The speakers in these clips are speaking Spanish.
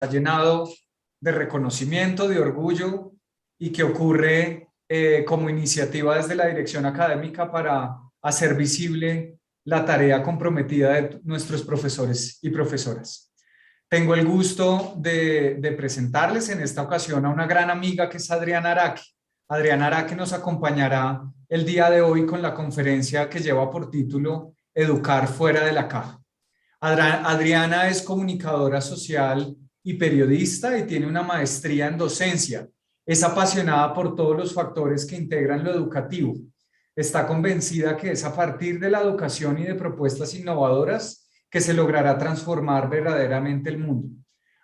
llenado de reconocimiento, de orgullo y que ocurre como iniciativa desde la dirección académica para hacer visible la tarea comprometida de nuestros profesores y profesoras. Tengo el gusto de presentarles en esta ocasión a una gran amiga que es Adriana Araque. Adriana Araque nos acompañará el día de hoy con la conferencia que lleva por título Educar fuera de la caja. Adriana es comunicadora social y periodista y tiene una maestría en docencia. Es apasionada por todos los factores que integran lo educativo. Está convencida que es a partir de la educación y de propuestas innovadoras que se logrará transformar verdaderamente el mundo.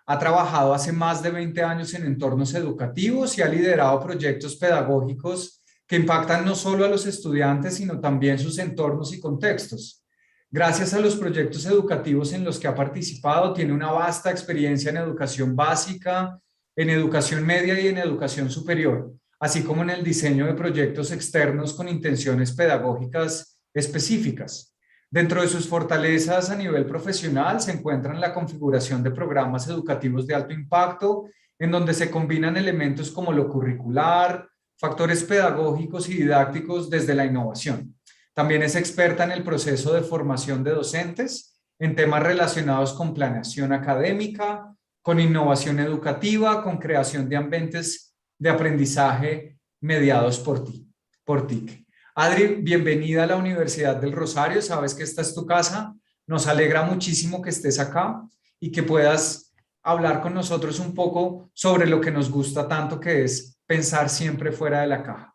Ha trabajado hace más de 20 años en entornos educativos y ha liderado proyectos pedagógicos que impactan no solo a los estudiantes, sino también sus entornos y contextos. Gracias a los proyectos educativos en los que ha participado, tiene una vasta experiencia en educación básica, en educación media y en educación superior, así como en el diseño de proyectos externos con intenciones pedagógicas específicas. Dentro de sus fortalezas a nivel profesional se encuentran la configuración de programas educativos de alto impacto, en donde se combinan elementos como lo curricular, factores pedagógicos y didácticos desde la innovación. También es experta en el proceso de formación de docentes en temas relacionados con planeación académica, con innovación educativa, con creación de ambientes de aprendizaje mediados por TIC. Adri, bienvenida a la Universidad del Rosario. Sabes que esta es tu casa. Nos alegra muchísimo que estés acá y que puedas hablar con nosotros un poco sobre lo que nos gusta tanto, que es pensar siempre fuera de la caja.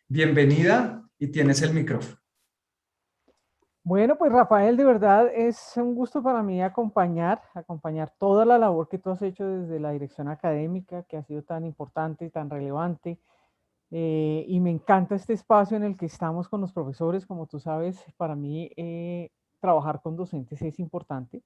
Bienvenida y tienes el micrófono. Bueno, pues Rafael, de verdad es un gusto para mí acompañar toda la labor que tú has hecho desde la dirección académica, que ha sido tan importante y tan relevante. Y me encanta este espacio en el que estamos con los profesores. Como tú sabes, para mí trabajar con docentes es importante.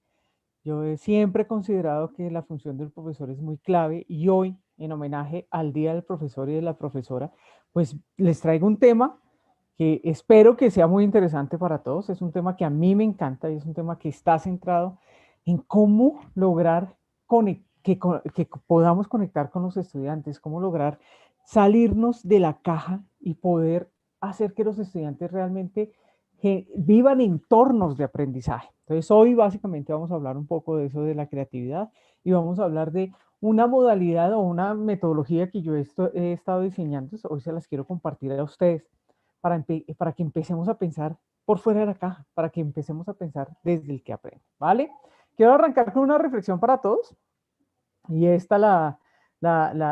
Yo he siempre considerado que la función del profesor es muy clave y hoy, en homenaje al Día del Profesor y de la Profesora, pues les traigo un tema que espero que sea muy interesante para todos. Es un tema que a mí me encanta y es un tema que está centrado en cómo lograr que podamos conectar con los estudiantes, cómo lograr salirnos de la caja y poder hacer que los estudiantes realmente que vivan entornos de aprendizaje. Entonces, hoy básicamente vamos a hablar un poco de eso de la creatividad y vamos a hablar de una modalidad o una metodología que yo he estado diseñando. Hoy se las quiero compartir a ustedes para que empecemos a pensar por fuera de la caja, para que empecemos a pensar desde el que aprende, ¿vale? Quiero arrancar con una reflexión para todos y esta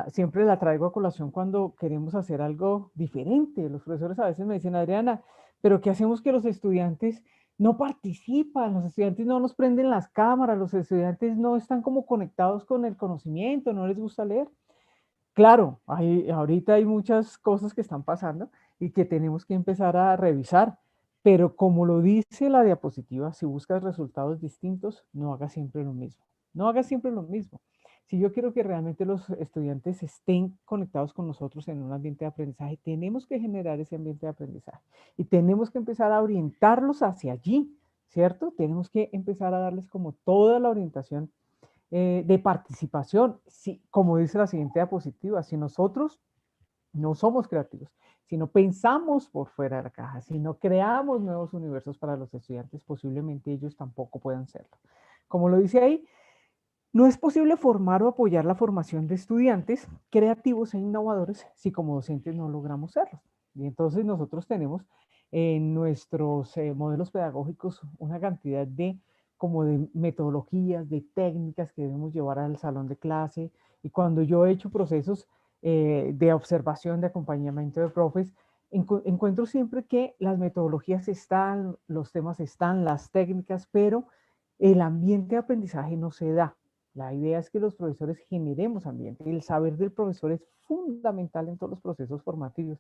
siempre la traigo a colación cuando queremos hacer algo diferente. Los profesores a veces me dicen, Adriana, pero ¿qué hacemos que los estudiantes no participan? Los estudiantes no nos prenden las cámaras, los estudiantes no están como conectados con el conocimiento, no les gusta leer. Claro, ahorita hay muchas cosas que están pasando y que tenemos que empezar a revisar, pero como lo dice la diapositiva, si buscas resultados distintos, no hagas siempre lo mismo. No hagas siempre lo mismo. Si yo quiero que realmente los estudiantes estén conectados con nosotros en un ambiente de aprendizaje, tenemos que generar ese ambiente de aprendizaje y tenemos que empezar a orientarlos hacia allí, ¿cierto? Tenemos que empezar a darles como toda la orientación de participación. Si, como dice la siguiente diapositiva, si nosotros no somos creativos, si no pensamos por fuera de la caja, si no creamos nuevos universos para los estudiantes, posiblemente ellos tampoco puedan serlo. Como lo dice ahí, no es posible formar o apoyar la formación de estudiantes creativos e innovadores si como docentes no logramos serlo. Y entonces nosotros tenemos en nuestros modelos pedagógicos una cantidad de como de metodologías, de técnicas que debemos llevar al salón de clase. Y cuando yo he hecho procesos de observación, de acompañamiento de profes, encuentro siempre que las metodologías están, los temas están, las técnicas, pero el ambiente de aprendizaje no se da. La idea es que los profesores generemos ambiente. El saber del profesor es fundamental en todos los procesos formativos.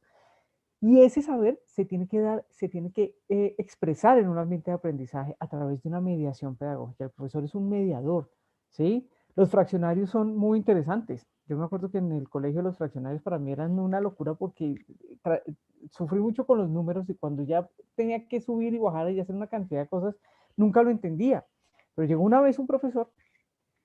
Y ese saber se tiene que dar, se tiene que expresar en un ambiente de aprendizaje a través de una mediación pedagógica. El profesor es un mediador, ¿sí? Los fraccionarios son muy interesantes. Yo me acuerdo que en el colegio los fraccionarios para mí eran una locura porque sufrí mucho con los números y cuando ya tenía que subir y bajar y hacer una cantidad de cosas, nunca lo entendía. Pero llegó una vez un profesor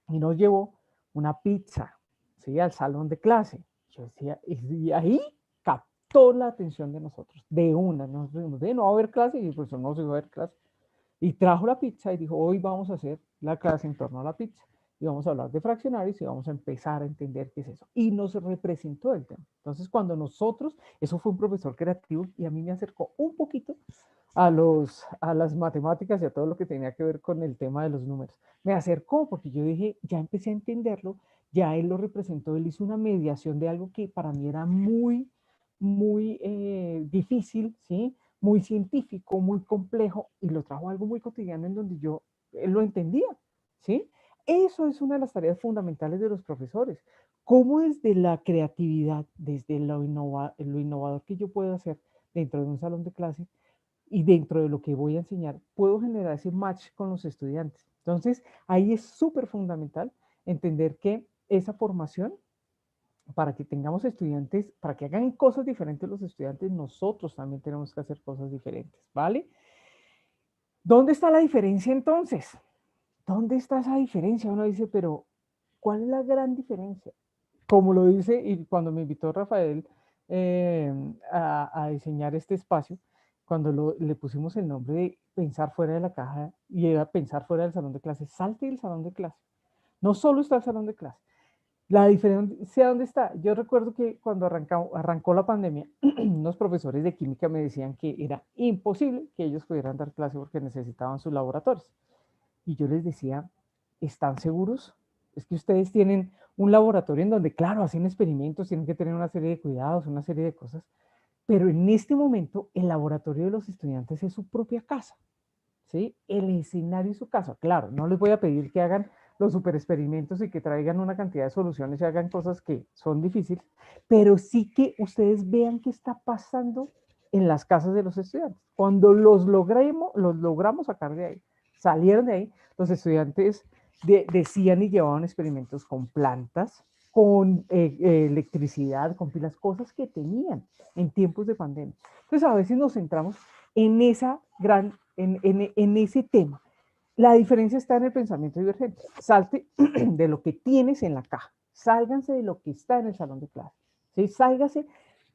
y nos llevó una pizza, ¿sí? Al salón de clase. Yo decía, y ahí captó la atención de nosotros, de una. Nos dijimos, no va a haber clase, y el profesor no se va a haber clase. Y trajo la pizza y dijo, hoy vamos a hacer la clase en torno a la pizza. Y vamos a hablar de fraccionarios y vamos a empezar a entender qué es eso. Y nos representó el tema. Entonces, cuando nosotros, eso fue un profesor creativo y a mí me acercó un poquito a las matemáticas y a todo lo que tenía que ver con el tema de los números. Me acercó porque yo dije, ya empecé a entenderlo, ya él lo representó, él hizo una mediación de algo que para mí era muy difícil, ¿sí? Muy científico, muy complejo, y lo trajo a algo muy cotidiano en donde yo él lo entendía, ¿sí? Eso es una de las tareas fundamentales de los profesores. Cómo desde la creatividad, desde lo innovador que yo puedo hacer dentro de un salón de clase, y dentro de lo que voy a enseñar, puedo generar ese match con los estudiantes. Entonces, ahí es súper fundamental entender que esa formación, para que tengamos estudiantes, para que hagan cosas diferentes los estudiantes, nosotros también tenemos que hacer cosas diferentes, ¿vale? ¿Dónde está la diferencia entonces? ¿Dónde está esa diferencia? Uno dice, pero ¿cuál es la gran diferencia? Como lo dice, y cuando me invitó Rafael a diseñar este espacio, cuando le pusimos el nombre de pensar fuera de la caja y era pensar fuera del salón de clase, salte del salón de clase. No solo está el salón de clase. La diferencia, ¿dónde está? Yo recuerdo que cuando arrancó la pandemia, unos profesores de química me decían que era imposible que ellos pudieran dar clase porque necesitaban sus laboratorios. Y yo les decía, ¿están seguros? Es que ustedes tienen un laboratorio en donde, claro, hacen experimentos, tienen que tener una serie de cuidados, una serie de cosas, pero en este momento el laboratorio de los estudiantes es su propia casa, ¿sí? El escenario es su casa. Claro, no les voy a pedir que hagan los super experimentos y que traigan una cantidad de soluciones y hagan cosas que son difíciles, pero sí que ustedes vean qué está pasando en las casas de los estudiantes. Cuando los logramos sacar de ahí, salieron de ahí, los estudiantes decían y llevaban experimentos con plantas, con electricidad, con pilas, cosas que tenían en tiempos de pandemia. Entonces a veces nos centramos en esa en ese tema. La diferencia está en el pensamiento divergente. Salte de lo que tienes en la caja, sálganse de lo que está en el salón de clase, ¿sí? Sálgase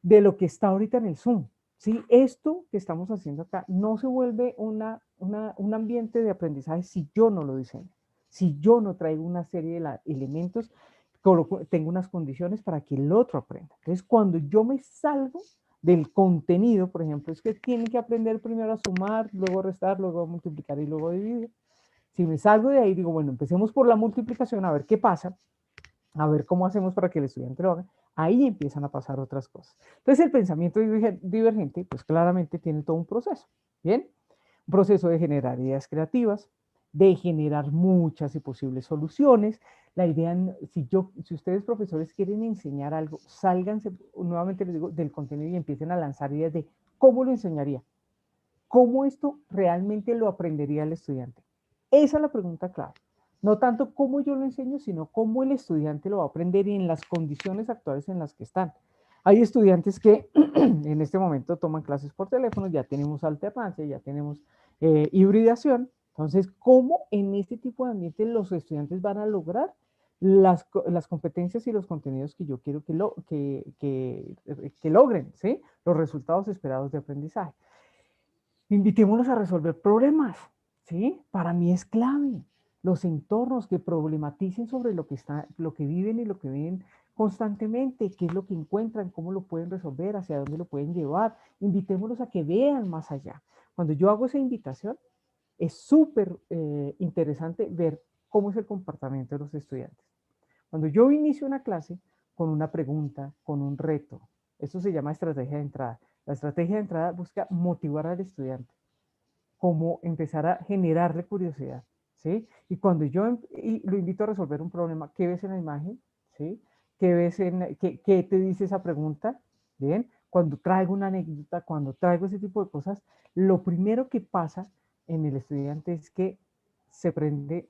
de lo que está ahorita en el Zoom. ¿Sí? Esto que estamos haciendo acá no se vuelve un ambiente de aprendizaje si yo no lo diseño, si yo no traigo una serie de elementos, tengo unas condiciones para que el otro aprenda. Entonces, cuando yo me salgo del contenido, por ejemplo, es que tienen que aprender primero a sumar, luego a restar, luego a multiplicar y luego a dividir. Si me salgo de ahí, digo, bueno, empecemos por la multiplicación, a ver qué pasa, a ver cómo hacemos para que el estudiante lo haga, ahí empiezan a pasar otras cosas. Entonces, el pensamiento divergente, pues claramente tiene todo un proceso, ¿bien? Un proceso de generar ideas creativas, de generar muchas y posibles soluciones. La idea, si ustedes profesores quieren enseñar algo, sálganse, nuevamente les digo, del contenido y empiecen a lanzar ideas de cómo lo enseñaría, cómo esto realmente lo aprendería el estudiante. Esa es la pregunta clave. No tanto cómo yo lo enseño, sino cómo el estudiante lo va a aprender y en las condiciones actuales en las que están. Hay estudiantes que en este momento toman clases por teléfono, ya tenemos alternancia, ya tenemos hibridación. Entonces, ¿cómo en este tipo de ambiente los estudiantes van a lograr las competencias y los contenidos que yo quiero que logren, ¿sí? Los resultados esperados de aprendizaje? Invitémoslos a resolver problemas, ¿sí? Para mí es clave. Los entornos que problematicen sobre lo que viven y lo que ven constantemente, qué es lo que encuentran, cómo lo pueden resolver, hacia dónde lo pueden llevar. Invitémoslos a que vean más allá. Cuando yo hago esa invitación, es súper interesante ver cómo es el comportamiento de los estudiantes. Cuando yo inicio una clase con una pregunta, con un reto, eso se llama estrategia de entrada. La estrategia de entrada busca motivar al estudiante, como empezar a generarle curiosidad, ¿sí? Y cuando yo lo invito a resolver un problema, ¿qué ves en la imagen? ¿Sí? ¿Qué te dice esa pregunta? Bien, cuando traigo una anécdota, cuando traigo ese tipo de cosas, lo primero que pasa en el estudiante es que se prende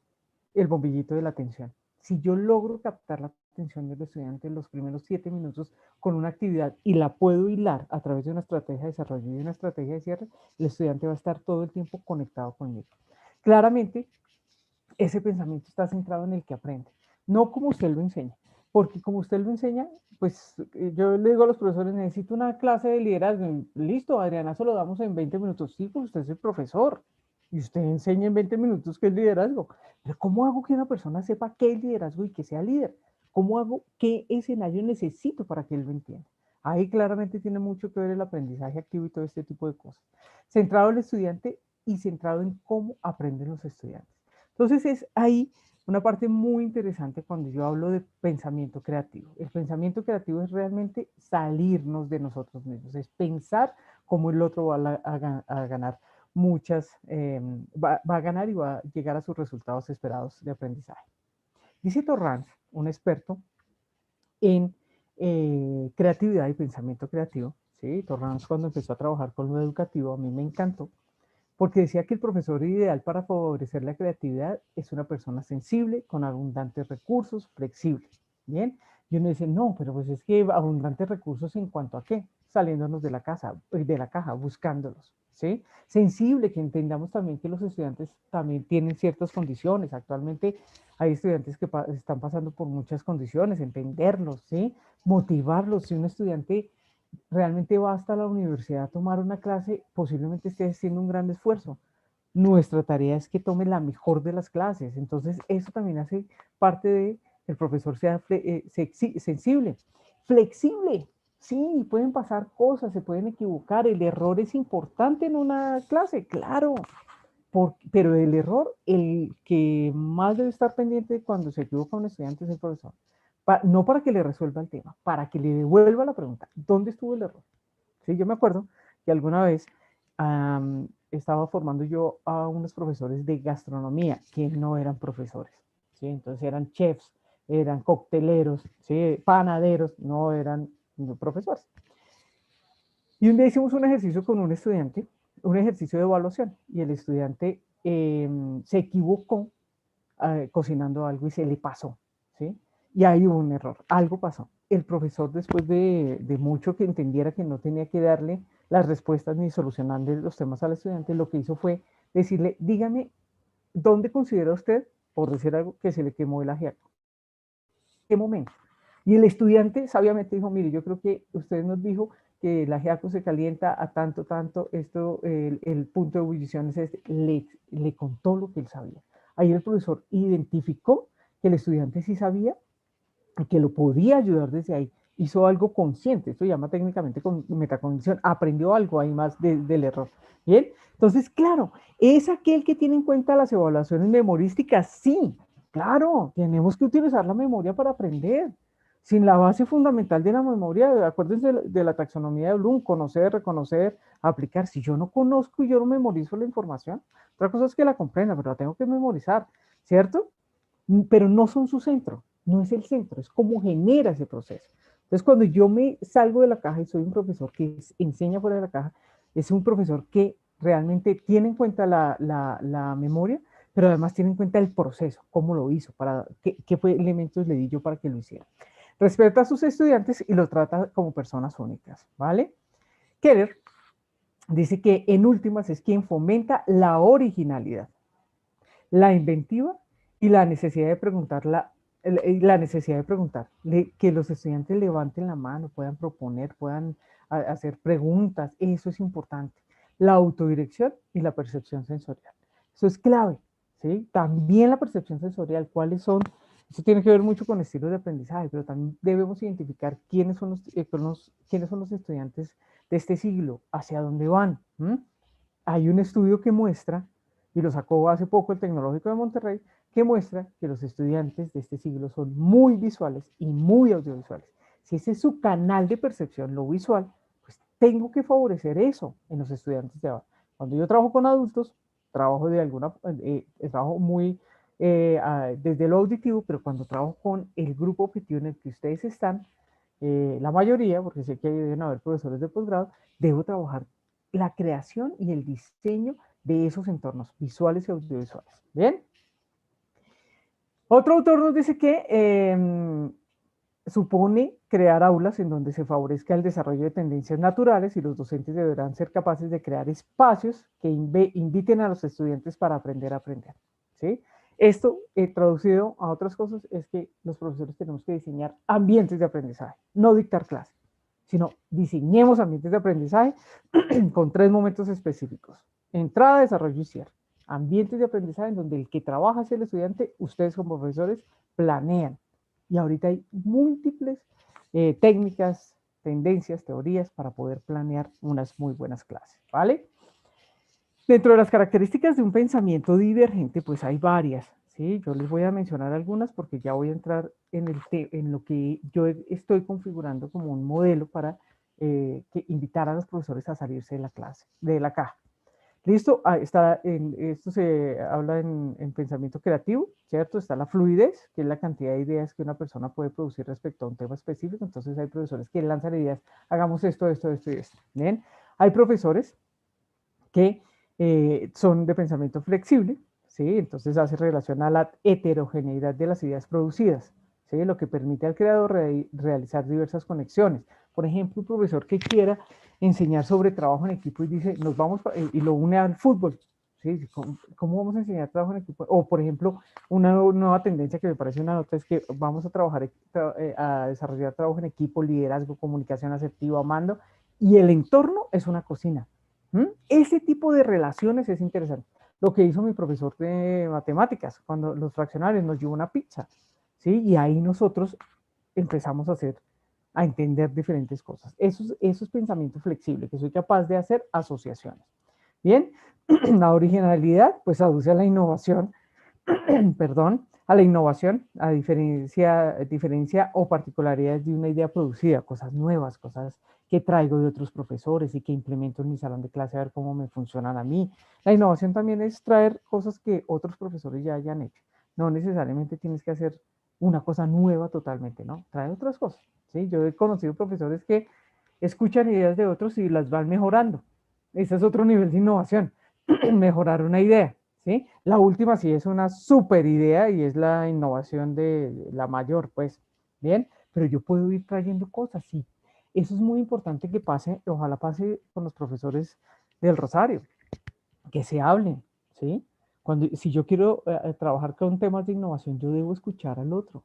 el bombillito de la atención. Si yo logro captar la atención del estudiante en los primeros 7 minutos con una actividad y la puedo hilar a través de una estrategia de desarrollo y una estrategia de cierre, el estudiante va a estar todo el tiempo conectado conmigo. Claramente, ese pensamiento está centrado en el que aprende. no como usted lo enseña, porque como usted lo enseña, pues yo le digo a los profesores, necesito una clase de liderazgo. Listo, Adriana, se lo damos en 20 minutos. Sí, pues usted es el profesor y usted enseña en 20 minutos qué es liderazgo. Pero ¿cómo hago que una persona sepa qué es liderazgo y que sea líder? ¿Cómo hago qué escenario necesito para que él lo entienda? Ahí claramente tiene mucho que ver el aprendizaje activo y todo este tipo de cosas. Centrado en el estudiante y centrado en cómo aprenden los estudiantes. Entonces es ahí una parte muy interesante cuando yo hablo de pensamiento creativo. El pensamiento creativo es realmente salirnos de nosotros mismos, es pensar cómo el otro va a ganar va a ganar y va a llegar a sus resultados esperados de aprendizaje. Dice Torrance, un experto en creatividad y pensamiento creativo, ¿sí? Torrance cuando empezó a trabajar con lo educativo, a mí me encantó, porque decía que el profesor ideal para favorecer la creatividad es una persona sensible, con abundantes recursos, flexible. Bien, y uno dice, no, pero pues es que abundantes recursos en cuanto a qué, saliéndonos de la casa, de la caja, buscándolos, ¿sí? Sensible, que entendamos también que los estudiantes también tienen ciertas condiciones. Actualmente hay estudiantes que están pasando por muchas condiciones, entenderlos, ¿sí? Motivarlos. Si un estudiante realmente va hasta la universidad a tomar una clase, posiblemente esté haciendo un gran esfuerzo. Nuestra tarea es que tome la mejor de las clases. Entonces, eso también hace parte de que el profesor sea sensible, flexible. Sí, pueden pasar cosas, se pueden equivocar. El error es importante en una clase, claro. Pero el error, el que más debe estar pendiente cuando se equivoca un estudiante es el profesor. No para que le resuelva el tema, para que le devuelva la pregunta. ¿Dónde estuvo el error? Sí, yo me acuerdo que alguna vez estaba formando yo a unos profesores de gastronomía que no eran profesores. ¿Sí? Entonces eran chefs, eran cocteleros, ¿sí? Panaderos, no eran profesores. Y un día hicimos un ejercicio con un estudiante, un ejercicio de evaluación, y el estudiante se equivocó cocinando algo y se le pasó, ¿sí? Y ahí hubo un error, algo pasó. El profesor, después de mucho que entendiera que no tenía que darle las respuestas ni solucionarle los temas al estudiante, lo que hizo fue decirle, dígame, ¿dónde considera usted, por decir algo, que se le quemó el ajiaco? ¿Qué momento? Y el estudiante sabiamente dijo, mire, yo creo que usted nos dijo que el ajiaco se calienta a tanto, tanto, esto, el punto de ebullición es este, le contó lo que él sabía. Ahí el profesor identificó que el estudiante sí sabía y que lo podía ayudar desde ahí. Hizo algo consciente, esto se llama técnicamente con metacognición, aprendió algo ahí más del error. Bien, entonces, claro, es aquel que tiene en cuenta las evaluaciones memorísticas, sí, claro, tenemos que utilizar la memoria para aprender. Sin la base fundamental de la memoria, acuérdense de la taxonomía de Bloom, conocer, reconocer, aplicar. Si yo no conozco y yo no memorizo la información, otra cosa es que la comprenda, pero la tengo que memorizar, ¿cierto? Pero no son su centro, no es el centro, es cómo genera ese proceso. Entonces, cuando yo me salgo de la caja y soy un profesor que enseña fuera de la caja, es un profesor que realmente tiene en cuenta la memoria, pero además tiene en cuenta el proceso, cómo lo hizo, qué elementos le di yo para que lo hiciera. Respeta a sus estudiantes y los trata como personas únicas, ¿vale? Keller dice que en últimas es quien fomenta la originalidad, la inventiva y la necesidad de la necesidad de preguntar, que los estudiantes levanten la mano, puedan proponer, puedan hacer preguntas, eso es importante. La autodirección y la percepción sensorial. Eso es clave, ¿sí? También la percepción sensorial, cuáles son, eso tiene que ver mucho con estilos de aprendizaje, pero también debemos identificar quiénes son los estudiantes de este siglo, hacia dónde van. Hay un estudio que muestra, y lo sacó hace poco el Tecnológico de Monterrey, que muestra que los estudiantes de este siglo son muy visuales y muy audiovisuales. Si ese es su canal de percepción, lo visual, pues tengo que favorecer eso en los estudiantes de ahora. Cuando yo trabajo con adultos, trabajo muy desde lo auditivo, pero cuando trabajo con el grupo objetivo en el que ustedes están, la mayoría, porque sé que deben haber profesores de posgrado, debo trabajar la creación y el diseño de esos entornos visuales y audiovisuales. Bien. Otro autor nos dice que supone crear aulas en donde se favorezca el desarrollo de tendencias naturales y los docentes deberán ser capaces de crear espacios que inviten a los estudiantes para aprender a aprender. ¿Sí? Esto, traducido a otras cosas, es que los profesores tenemos que diseñar ambientes de aprendizaje, no dictar clases, sino diseñemos ambientes de aprendizaje con 3 momentos específicos: entrada, desarrollo y cierre. Ambientes de aprendizaje en donde el que trabaja es el estudiante, ustedes como profesores planean. Y ahorita hay múltiples técnicas, tendencias, teorías para poder planear unas muy buenas clases, ¿vale? Dentro de las características de un pensamiento divergente, pues hay varias, ¿sí? Yo les voy a mencionar algunas porque ya voy a entrar en lo que yo estoy configurando como un modelo para invitar a los profesores a salirse de la clase, de la caja. Listo, esto se habla en pensamiento creativo, ¿cierto? Está la fluidez, que es la cantidad de ideas que una persona puede producir respecto a un tema específico. Entonces hay profesores que lanzan ideas, hagamos esto, esto, esto y esto. ¿Bien? Hay profesores que son de pensamiento flexible, ¿sí? Entonces hace relación a la heterogeneidad de las ideas producidas, ¿sí? Lo que permite al creador realizar diversas conexiones. Por ejemplo, un profesor que quiera enseñar sobre trabajo en equipo y dice, nos vamos, y lo une al fútbol, ¿sí? ¿Cómo vamos a enseñar trabajo en equipo? O, por ejemplo, una nueva tendencia que me parece una nota es que vamos a trabajar, a desarrollar trabajo en equipo, liderazgo, comunicación asertiva, mando, y el entorno es una cocina. Ese tipo de relaciones es interesante. Lo que hizo mi profesor de matemáticas, cuando los fraccionarios nos llevó una pizza, ¿sí? Y ahí nosotros empezamos a entender diferentes cosas. Eso es pensamiento flexible, que soy capaz de hacer asociaciones. Bien, la originalidad, pues aduce a la innovación, perdón, a la innovación, a diferencia o particularidades de una idea producida, cosas nuevas, cosas que traigo de otros profesores y que implemento en mi salón de clase a ver cómo me funcionan a mí. La innovación también es traer cosas que otros profesores ya hayan hecho. No necesariamente tienes que hacer una cosa nueva totalmente, ¿no? Trae otras cosas, ¿sí? Yo he conocido profesores que escuchan ideas de otros y las van mejorando. Ese es otro nivel de innovación, mejorar una idea. ¿Sí? La última sí es una super idea y es la innovación de la mayor, pues, bien, pero yo puedo ir trayendo cosas, sí. Eso es muy importante que pase, ojalá pase con los profesores del Rosario, que se hablen, ¿sí? Si yo quiero trabajar con temas de innovación, yo debo escuchar al otro.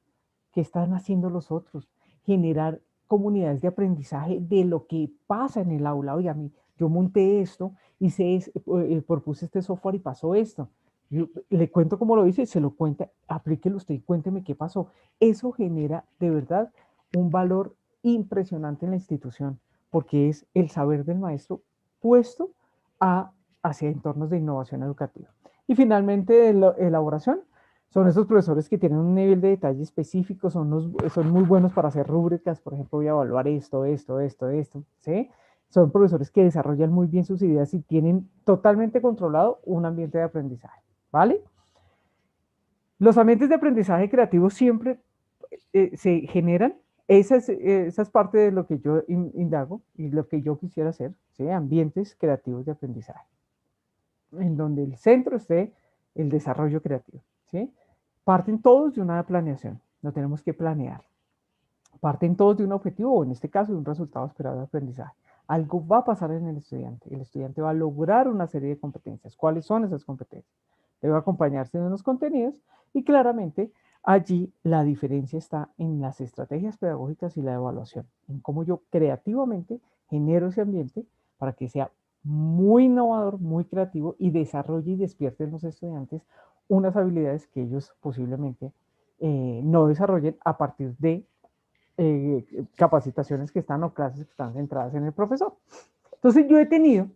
¿Qué están haciendo los otros? Generar comunidades de aprendizaje de lo que pasa en el aula. Oye, a mí, yo monté esto, propuse este software y pasó esto. Yo le cuento cómo lo hice, se lo cuenta, aplíquelo usted y cuénteme qué pasó. Eso genera de verdad un valor impresionante en la institución, porque es el saber del maestro puesto a, hacia entornos de innovación educativa. Y finalmente, la elaboración. Son esos profesores que tienen un nivel de detalle específico, son muy buenos para hacer rúbricas, por ejemplo, voy a evaluar esto, esto, esto, esto, ¿sí? Son profesores que desarrollan muy bien sus ideas y tienen totalmente controlado un ambiente de aprendizaje, ¿vale? Los ambientes de aprendizaje creativos siempre se generan, esa es parte de lo que yo indago y lo que yo quisiera hacer, ¿sí? Ambientes creativos de aprendizaje, en donde el centro esté el desarrollo creativo, ¿sí? Parten todos de una planeación, lo tenemos que planear. Parten todos de un objetivo, o en este caso de un resultado esperado de aprendizaje. Algo va a pasar en el estudiante va a lograr una serie de competencias. ¿Cuáles son esas competencias? Debe acompañarse de unos contenidos y claramente allí la diferencia está en las estrategias pedagógicas y la evaluación, en cómo yo creativamente genero ese ambiente para que sea muy innovador, muy creativo y desarrolle y despierte en los estudiantes unas habilidades que ellos posiblemente no desarrollen a partir de capacitaciones que están o clases que están centradas en el profesor. Entonces yo he tenido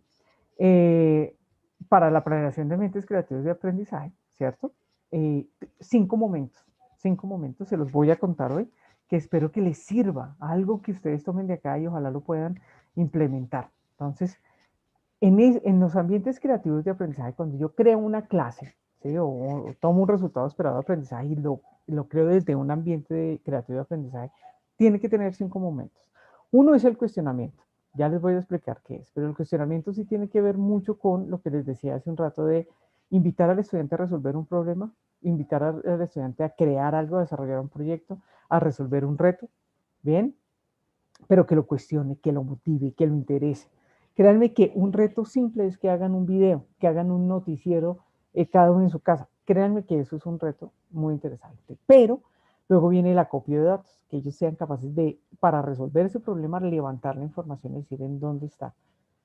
eh, para la planeación de mentes creativos de aprendizaje, ¿cierto? 5 momentos, 5 momentos, se los voy a contar hoy, que espero que les sirva, algo que ustedes tomen de acá y ojalá lo puedan implementar. Entonces, en los ambientes creativos de aprendizaje, cuando yo creo una clase, ¿sí? o tomo un resultado esperado de aprendizaje y lo creo desde un ambiente creativo de aprendizaje, tiene que tener 5 momentos. Uno es el cuestionamiento. Ya les voy a explicar qué es, pero el cuestionamiento sí tiene que ver mucho con lo que les decía hace un rato de invitar al estudiante a resolver un problema, invitar al estudiante a crear algo, a desarrollar un proyecto, a resolver un reto, ¿bien? Pero que lo cuestione, que lo motive, que lo interese. Créanme que un reto simple es que hagan un video, que hagan un noticiero cada uno en su casa. Créanme que eso es un reto muy interesante. Pero luego viene el acopio de datos, que ellos sean capaces de, para resolver ese problema, levantar la información y decir en dónde está.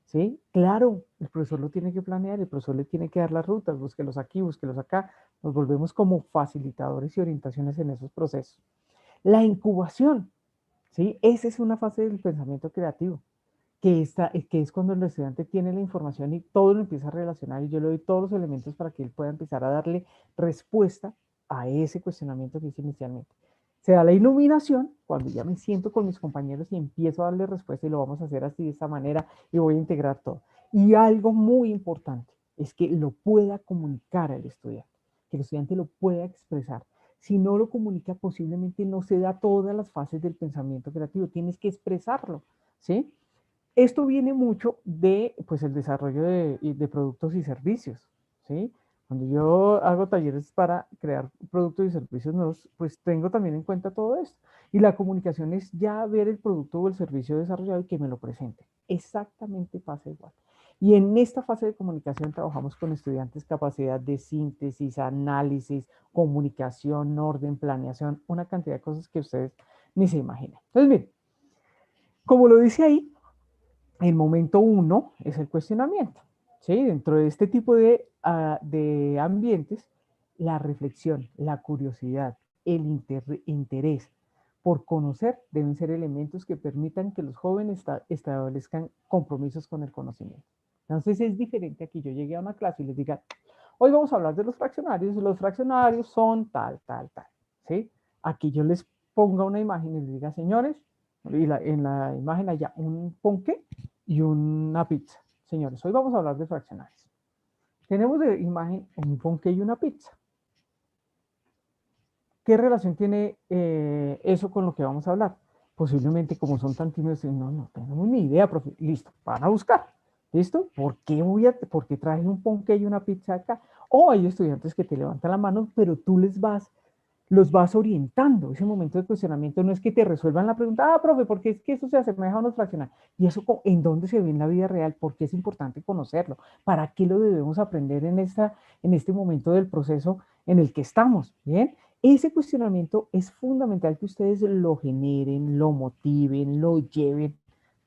¿Sí? Claro, el profesor lo tiene que planear, el profesor le tiene que dar las rutas, búsquelos aquí, búsquelos acá. Nos volvemos como facilitadores y orientaciones en esos procesos. La incubación, ¿sí? Esa es una fase del pensamiento creativo, que es cuando el estudiante tiene la información y todo lo empieza a relacionar y yo le doy todos los elementos para que él pueda empezar a darle respuesta a ese cuestionamiento que hice inicialmente. Se da la iluminación cuando ya me siento con mis compañeros y empiezo a darle respuesta y lo vamos a hacer así de esta manera y voy a integrar todo. Y algo muy importante es que lo pueda comunicar al estudiante, que el estudiante lo pueda expresar. Si no lo comunica, posiblemente no se da todas las fases del pensamiento creativo. Tienes que expresarlo, ¿sí? Esto viene mucho de pues, el desarrollo de productos y servicios, ¿sí? Cuando yo hago talleres para crear productos y servicios nuevos, pues tengo también en cuenta todo esto. Y la comunicación es ya ver el producto o el servicio desarrollado y que me lo presente. Exactamente pasa igual. Y en esta fase de comunicación trabajamos con estudiantes capacidad de síntesis, análisis, comunicación, orden, planeación, una cantidad de cosas que ustedes ni se imaginan. Entonces, miren, como lo dice ahí, el momento uno es el cuestionamiento. ¿Sí? Dentro de este tipo de ambientes, la reflexión, la curiosidad, el interés por conocer deben ser elementos que permitan que los jóvenes establezcan compromisos con el conocimiento. Entonces es diferente a que yo llegue a una clase y les diga, hoy vamos a hablar de los fraccionarios son tal, tal, tal. ¿Sí? Aquí yo les ponga una imagen y les diga, señores, y en la imagen haya un ponqué y una pizza. Señores, hoy vamos a hablar de fraccionarios. Tenemos de imagen un ponqué y una pizza. ¿Qué relación tiene eso con lo que vamos a hablar? Posiblemente, como son tan tímidos, no tenemos ni idea, profe. Listo, van a buscar. ¿Listo? ¿Por qué traje un ponqué y una pizza acá? O hay estudiantes que te levantan la mano, pero tú los vas orientando. Ese momento de cuestionamiento no es que te resuelvan la pregunta, profe, ¿por qué es que eso se asemeja a unos fraccionarios? Y eso, ¿en dónde se ve en la vida real? ¿Por qué es importante conocerlo? ¿Para qué lo debemos aprender en este momento del proceso en el que estamos? ¿Bien? Ese cuestionamiento es fundamental que ustedes lo generen, lo motiven, lo lleven,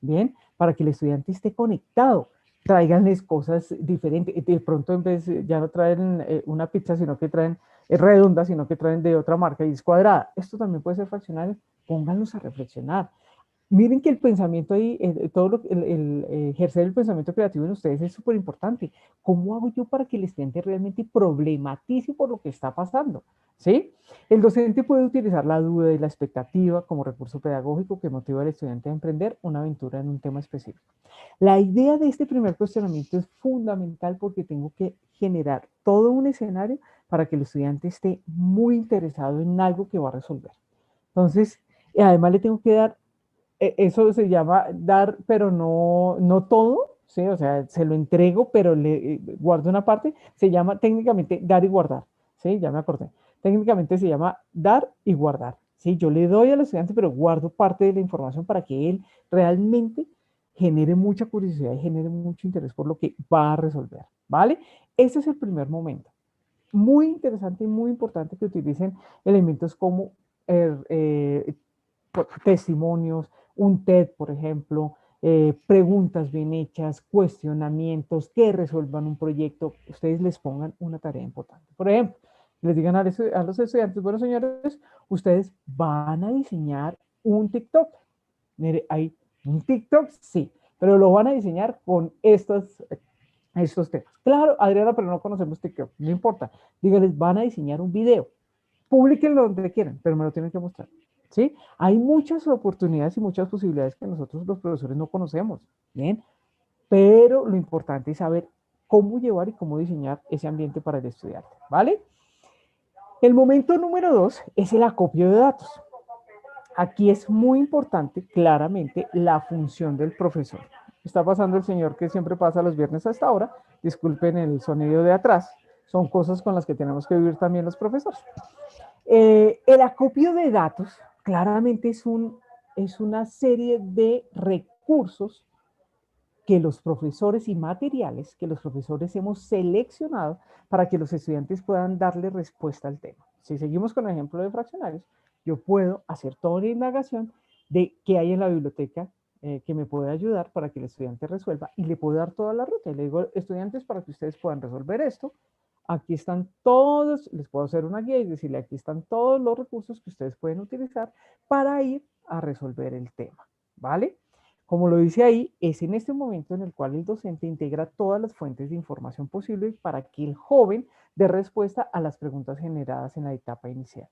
¿bien? Para que el estudiante esté conectado. Tráiganles cosas diferentes. De pronto, en vez, ya no traen una pizza, sino que traen es redonda, sino que traen de otra marca y es cuadrada. Esto también puede ser fraccionario. Pónganlos a reflexionar. Miren que el pensamiento ahí, todo el ejercer el pensamiento creativo en ustedes es súper importante. ¿Cómo hago yo para que el estudiante realmente problematice por lo que está pasando? ¿Sí? El docente puede utilizar la duda y la expectativa como recurso pedagógico que motiva al estudiante a emprender una aventura en un tema específico. La idea de este primer cuestionamiento es fundamental porque tengo que generar todo un escenario para que el estudiante esté muy interesado en algo que va a resolver. Entonces, además le tengo que dar eso se llama dar, pero no todo, ¿sí? O sea, se lo entrego, pero le guardo una parte. Se llama técnicamente dar y guardar, ¿sí? Ya me acordé. Técnicamente se llama dar y guardar, ¿sí? Yo le doy al estudiante, pero guardo parte de la información para que él realmente genere mucha curiosidad y genere mucho interés por lo que va a resolver, ¿vale? Ese es el primer momento. Muy interesante y muy importante que utilicen elementos como testimonios, un TED, por ejemplo, preguntas bien hechas, cuestionamientos que resuelvan un proyecto, ustedes les pongan una tarea importante. Por ejemplo, les digan a los estudiantes, bueno, señores, ustedes van a diseñar un TikTok. Mire, hay un TikTok, sí, pero lo van a diseñar con estos temas. Claro, Adriana, pero no conocemos TikTok, no importa. Díganles, van a diseñar un video. Publíquenlo donde quieran, pero me lo tienen que mostrar. ¿Sí? Hay muchas oportunidades y muchas posibilidades que nosotros los profesores no conocemos, ¿bien? Pero lo importante es saber cómo llevar y cómo diseñar ese ambiente para el estudiante, ¿vale? El momento número 2 es el acopio de datos. Aquí es muy importante, claramente, la función del profesor. Está pasando el señor que siempre pasa los viernes a esta hora. Disculpen el sonido de atrás. Son cosas con las que tenemos que vivir también los profesores. El acopio de datos claramente es una serie de recursos que los profesores y materiales que los profesores hemos seleccionado para que los estudiantes puedan darle respuesta al tema. Si seguimos con el ejemplo de fraccionarios, yo puedo hacer toda una indagación de qué hay en la biblioteca que me puede ayudar para que el estudiante resuelva y le puedo dar toda la ruta. Y le digo, estudiantes, para que ustedes puedan resolver esto, aquí están todos, les puedo hacer una guía y decirle, aquí están todos los recursos que ustedes pueden utilizar para ir a resolver el tema, ¿vale? Como lo dice ahí, es en este momento en el cual el docente integra todas las fuentes de información posibles para que el joven dé respuesta a las preguntas generadas en la etapa inicial.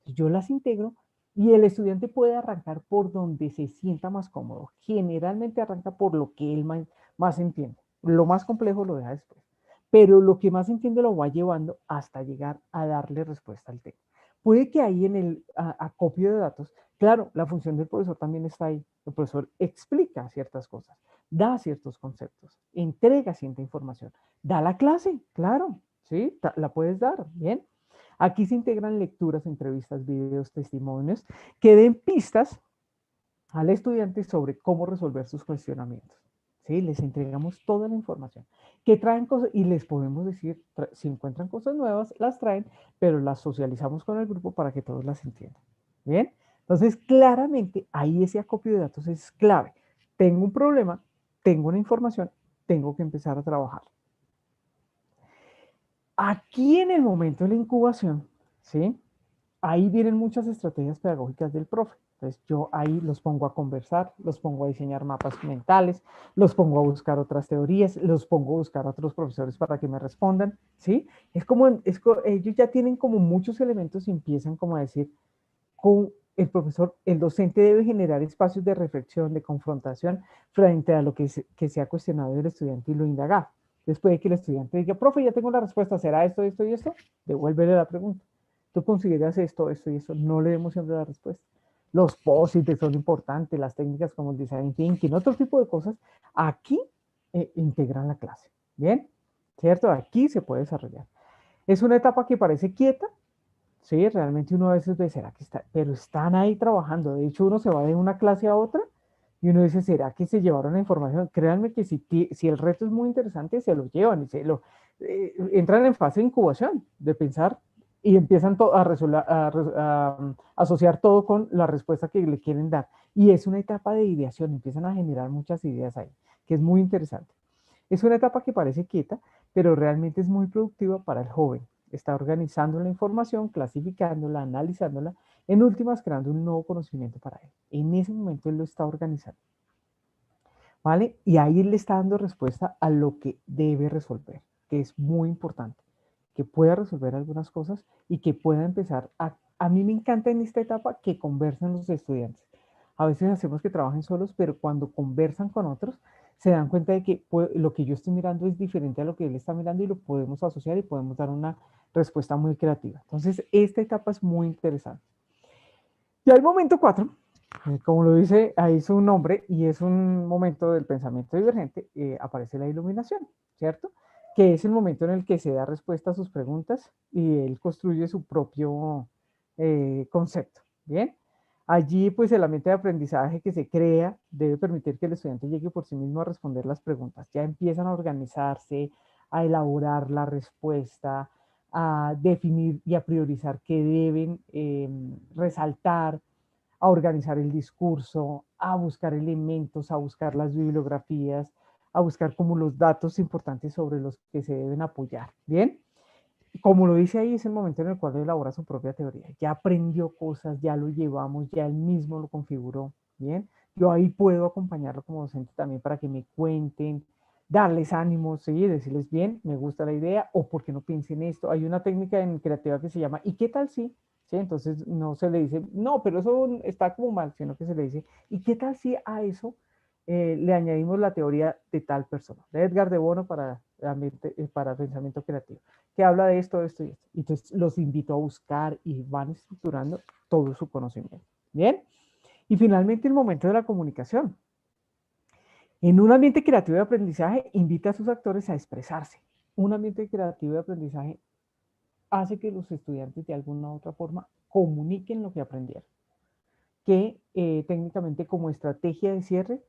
Yo las integro y el estudiante puede arrancar por donde se sienta más cómodo. Generalmente arranca por lo que él más entiende. Lo más complejo lo deja después. Pero lo que más entiende lo va llevando hasta llegar a darle respuesta al tema. Puede que ahí en el acopio de datos, claro, la función del profesor también está ahí. El profesor explica ciertas cosas, da ciertos conceptos, entrega cierta información, da la clase, claro, ¿sí? La puedes dar, bien. Aquí se integran lecturas, entrevistas, videos, testimonios que den pistas al estudiante sobre cómo resolver sus cuestionamientos. ¿Sí? Les entregamos toda la información. Que traen cosas y les podemos decir, si encuentran cosas nuevas, las traen, pero las socializamos con el grupo para que todos las entiendan. ¿Bien? Entonces, claramente, ahí ese acopio de datos es clave. Tengo un problema, tengo una información, tengo que empezar a trabajar. Aquí en el momento de la incubación, ¿sí? Ahí vienen muchas estrategias pedagógicas del profe. Entonces yo ahí los pongo a conversar, los pongo a diseñar mapas mentales, los pongo a buscar otras teorías, los pongo a buscar a otros profesores para que me respondan, ¿sí? Es como, ellos ya tienen como muchos elementos y empiezan como a decir, con el profesor, el docente debe generar espacios de reflexión, de confrontación frente a lo que se ha cuestionado del estudiante y lo indaga. Después de que el estudiante diga, profe, ya tengo la respuesta, ¿será esto, esto y esto? Devuélvele la pregunta. Tú consideras esto, esto y esto, no le demos siempre la respuesta. Los posits son importantes, las técnicas como el design thinking, otro tipo de cosas, aquí integran la clase. ¿Bien? ¿Cierto? Aquí se puede desarrollar. Es una etapa que parece quieta, sí, realmente uno a veces ve, ¿será que está? Pero están ahí trabajando. De hecho, uno se va de una clase a otra y uno dice, ¿será que se llevaron la información? Créanme que si el reto es muy interesante, se lo llevan y entran en fase de incubación, de pensar y empiezan a asociar todo con la respuesta que le quieren dar. Y es una etapa de ideación, empiezan a generar muchas ideas ahí, que es muy interesante. Es una etapa que parece quieta, pero realmente es muy productiva para el joven. Está organizando la información, clasificándola, analizándola, en últimas creando un nuevo conocimiento para él. En ese momento él lo está organizando. ¿Vale? Y ahí él le está dando respuesta a lo que debe resolver, que es muy importante. Que pueda resolver algunas cosas y que pueda empezar a mí me encanta en esta etapa que conversen los estudiantes. A veces hacemos que trabajen solos, pero cuando conversan con otros, se dan cuenta de que lo que yo estoy mirando es diferente a lo que él está mirando y lo podemos asociar y podemos dar una respuesta muy creativa. Entonces, esta etapa es muy interesante. Ya el momento 4, como lo dice ahí su nombre, y es un momento del pensamiento divergente, aparece la iluminación, ¿cierto? Que es el momento en el que se da respuesta a sus preguntas y él construye su propio concepto, ¿bien? Allí, pues, el ambiente de aprendizaje que se crea debe permitir que el estudiante llegue por sí mismo a responder las preguntas. Ya empiezan a organizarse, a elaborar la respuesta, a definir y a priorizar qué deben resaltar, a organizar el discurso, a buscar elementos, a buscar las bibliografías, a buscar como los datos importantes sobre los que se deben apoyar. Bien, como lo dice ahí, es el momento en el cual elabora su propia teoría. Ya aprendió cosas, ya lo llevamos, ya él mismo lo configuró. Bien, yo ahí puedo acompañarlo como docente también para que me cuenten, darles ánimos, ¿sí? Decirles, bien, me gusta la idea, o porque no piensen esto. Hay una técnica en creativa que se llama, ¿y qué tal si? ¿Sí? Entonces no se le dice, no, pero eso está como mal, sino que se le dice, ¿y qué tal si a eso le añadimos la teoría de tal persona? De Edgar de Bono para pensamiento creativo, que habla de esto, esto y esto. Entonces los invito a buscar y van estructurando todo su conocimiento. Bien. Y finalmente el momento de la comunicación. En un ambiente creativo de aprendizaje, invita a sus actores a expresarse. Un ambiente creativo de aprendizaje hace que los estudiantes de alguna u otra forma comuniquen lo que aprendieron. Que técnicamente como estrategia de cierre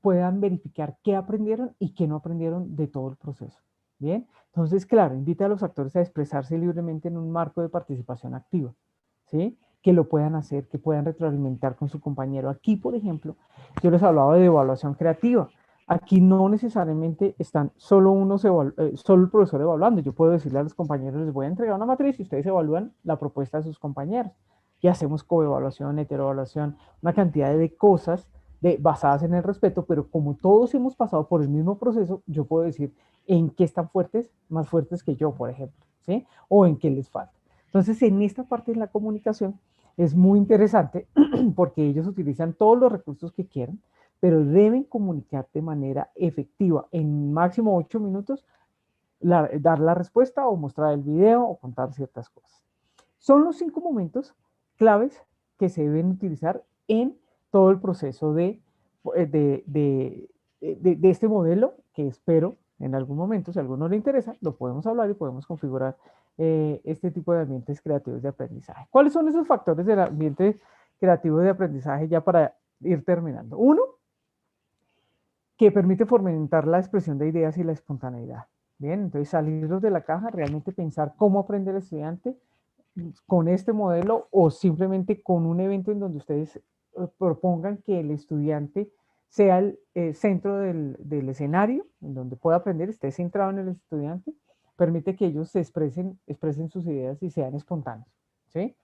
puedan verificar qué aprendieron y qué no aprendieron de todo el proceso. Bien, entonces, claro, invita a los actores a expresarse libremente en un marco de participación activa, ¿sí? Que lo puedan hacer, que puedan retroalimentar con su compañero. Aquí, por ejemplo, yo les hablaba de evaluación creativa. Aquí no necesariamente están solo solo el profesor evaluando. Yo puedo decirle a los compañeros, les voy a entregar una matriz y ustedes evalúan la propuesta de sus compañeros. Y hacemos coevaluación, heteroevaluación, una cantidad de cosas basadas en el respeto, pero como todos hemos pasado por el mismo proceso, yo puedo decir en qué están fuertes, más fuertes que yo, por ejemplo, ¿sí? O en qué les falta. Entonces, en esta parte de la comunicación es muy interesante porque ellos utilizan todos los recursos que quieran, pero deben comunicar de manera efectiva, en máximo 8 minutos, dar la respuesta o mostrar el video o contar ciertas cosas. Son los 5 momentos claves que se deben utilizar en todo el proceso de, de, de este modelo, que espero en algún momento, si a alguno le interesa, lo podemos hablar y podemos configurar este tipo de ambientes creativos de aprendizaje. ¿Cuáles son esos factores del ambiente creativo de aprendizaje ya para ir terminando? Uno, que permite fomentar la expresión de ideas y la espontaneidad. Bien, entonces salirlos de la caja, realmente pensar cómo aprende el estudiante con este modelo o simplemente con un evento en donde ustedes propongan que el estudiante sea el centro del escenario, en donde pueda aprender, esté centrado en el estudiante, permite que ellos expresen sus ideas y sean espontáneos, ¿sí?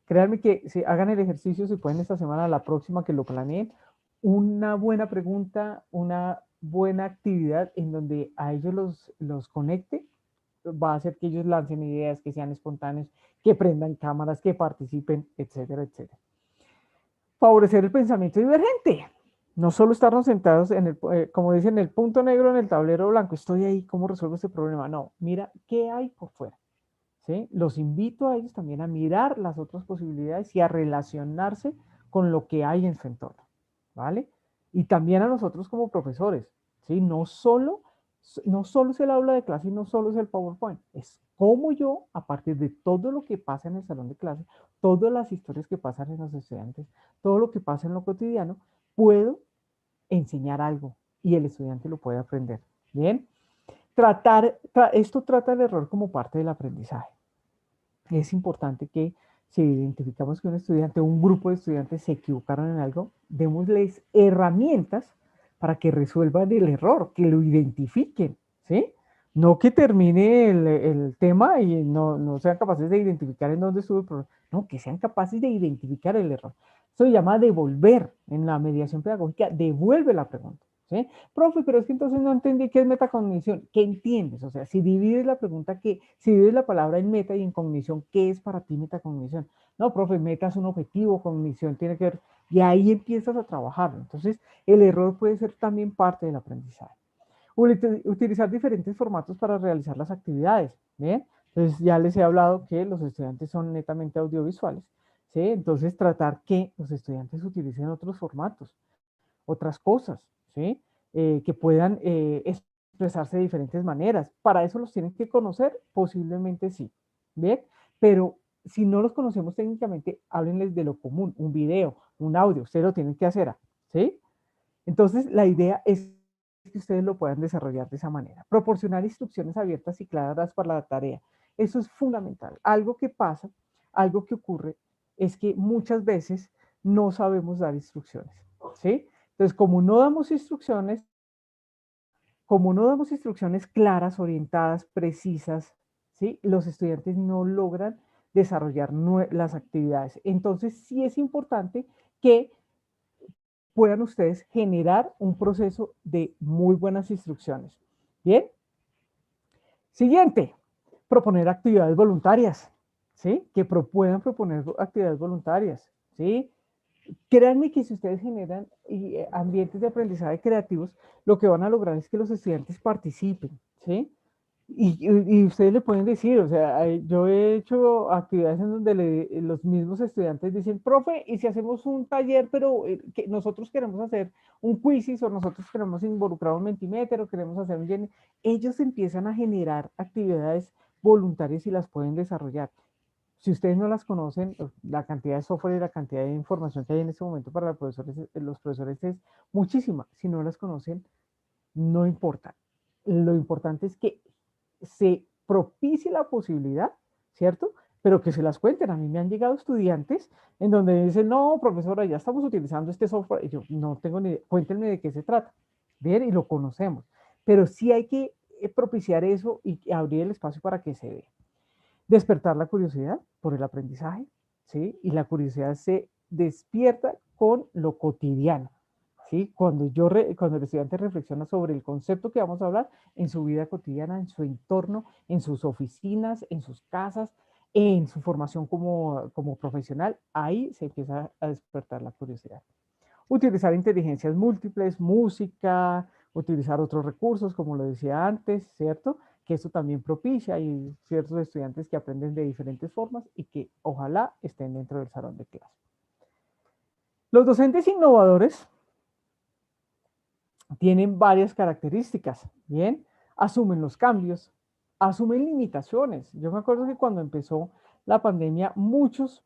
Créanme que si hagan el ejercicio, si pueden esta semana, la próxima que lo planeen, una buena pregunta, una buena actividad en donde a ellos los conecte, va a hacer que ellos lancen ideas, que sean espontáneos, que prendan cámaras, que participen, etcétera, etcétera. Favorecer el pensamiento divergente. No solo estarnos sentados en como dicen, el punto negro en el tablero blanco, estoy ahí, ¿cómo resuelvo este problema? No, mira qué hay por fuera. ¿Sí? Los invito a ellos también a mirar las otras posibilidades y a relacionarse con lo que hay en su entorno, ¿vale? Y también a nosotros como profesores, ¿sí? No solo es el aula de clase y no solo es el PowerPoint, es cómo yo, a partir de todo lo que pasa en el salón de clase, todas las historias que pasan en los estudiantes, todo lo que pasa en lo cotidiano, puedo enseñar algo y el estudiante lo puede aprender. Bien, esto trata el error como parte del aprendizaje. Es importante que si identificamos que un estudiante o un grupo de estudiantes se equivocaron en algo, démosles herramientas para que resuelvan el error, que lo identifiquen, ¿sí? No que termine el tema y no sean capaces de identificar en dónde estuvo el problema, no, que sean capaces de identificar el error. Eso se llama devolver. En la mediación pedagógica, devuelve la pregunta. ¿Sí? Profe, pero es que entonces no entendí qué es metacognición. ¿Qué entiendes? O sea, si divides la pregunta, si divides la palabra en meta y en cognición, ¿qué es para ti metacognición? No, profe, meta es un objetivo, cognición tiene que ver, y ahí empiezas a trabajarlo. Entonces, el error puede ser también parte del aprendizaje. Utilizar diferentes formatos para realizar las actividades. ¿Bien? Entonces, ya les he hablado que los estudiantes son netamente audiovisuales. ¿Sí? Entonces, tratar que los estudiantes utilicen otros formatos, otras cosas, ¿sí? Que puedan expresarse de diferentes maneras. Para eso los tienen que conocer, posiblemente sí, ¿bien? Pero si no los conocemos técnicamente, háblenles de lo común, un video, un audio, ustedes lo tienen que hacer, ¿sí? Entonces, la idea es que ustedes lo puedan desarrollar de esa manera. Proporcionar instrucciones abiertas y claras para la tarea. Eso es fundamental. Algo que pasa, algo que ocurre, es que muchas veces no sabemos dar instrucciones, ¿sí? Entonces, como no damos instrucciones claras, orientadas, precisas, ¿sí? Los estudiantes no logran desarrollar las actividades. Entonces, sí es importante que puedan ustedes generar un proceso de muy buenas instrucciones. Bien. Siguiente, proponer actividades voluntarias, ¿sí? Que puedan proponer actividades voluntarias, ¿sí? Créanme que si ustedes generan ambientes de aprendizaje creativos, lo que van a lograr es que los estudiantes participen, ¿sí? Y ustedes le pueden decir, o sea, yo he hecho actividades en donde los mismos estudiantes dicen, profe, ¿y si hacemos un taller, pero que nosotros queremos hacer un quizzes o nosotros queremos involucrar un Mentimeter o queremos hacer un... Ellos empiezan a generar actividades voluntarias y las pueden desarrollar. Si ustedes no las conocen, la cantidad de software y la cantidad de información que hay en este momento para los profesores es muchísima. Si no las conocen, no importa. Lo importante es que se propicie la posibilidad, ¿cierto? Pero que se las cuenten. A mí me han llegado estudiantes en donde dicen, no, profesora, ya estamos utilizando este software. Y yo no tengo ni idea, cuéntenme de qué se trata. Bien, y lo conocemos. Pero sí hay que propiciar eso y abrir el espacio para que se dé. Despertar la curiosidad por el aprendizaje, ¿sí? Y la curiosidad se despierta con lo cotidiano, ¿sí? Cuando el estudiante reflexiona sobre el concepto que vamos a hablar en su vida cotidiana, en su entorno, en sus oficinas, en sus casas, en su formación como profesional, ahí se empieza a despertar la curiosidad. Utilizar inteligencias múltiples, música, utilizar otros recursos, como lo decía antes, ¿cierto? Que eso también propicia, hay ciertos estudiantes que aprenden de diferentes formas y que ojalá estén dentro del salón de clase. Los docentes innovadores tienen varias características, ¿bien? Asumen los cambios, asumen limitaciones. Yo me acuerdo que cuando empezó la pandemia, muchos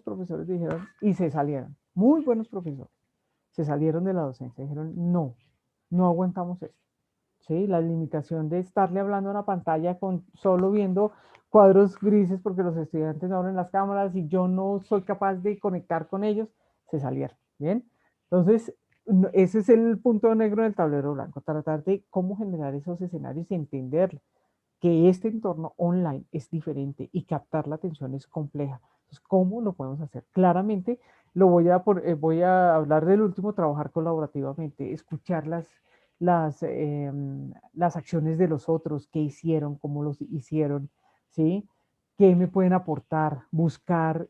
profesores dijeron y se salieron, muy buenos profesores, se salieron de la docencia, dijeron, no, no aguantamos esto. ¿Sí? La limitación de estarle hablando a una pantalla con solo viendo cuadros grises porque los estudiantes no abren las cámaras y yo no soy capaz de conectar con ellos, se salieron. Bien, entonces ese es el punto negro del tablero blanco, tratar de cómo generar esos escenarios y entender que este entorno online es diferente y captar la atención es compleja. Entonces, ¿cómo lo podemos hacer? Claramente, voy a hablar del último, trabajar colaborativamente, escuchar las acciones de los otros, qué hicieron, cómo los hicieron, ¿sí? ¿Qué me pueden aportar? Buscar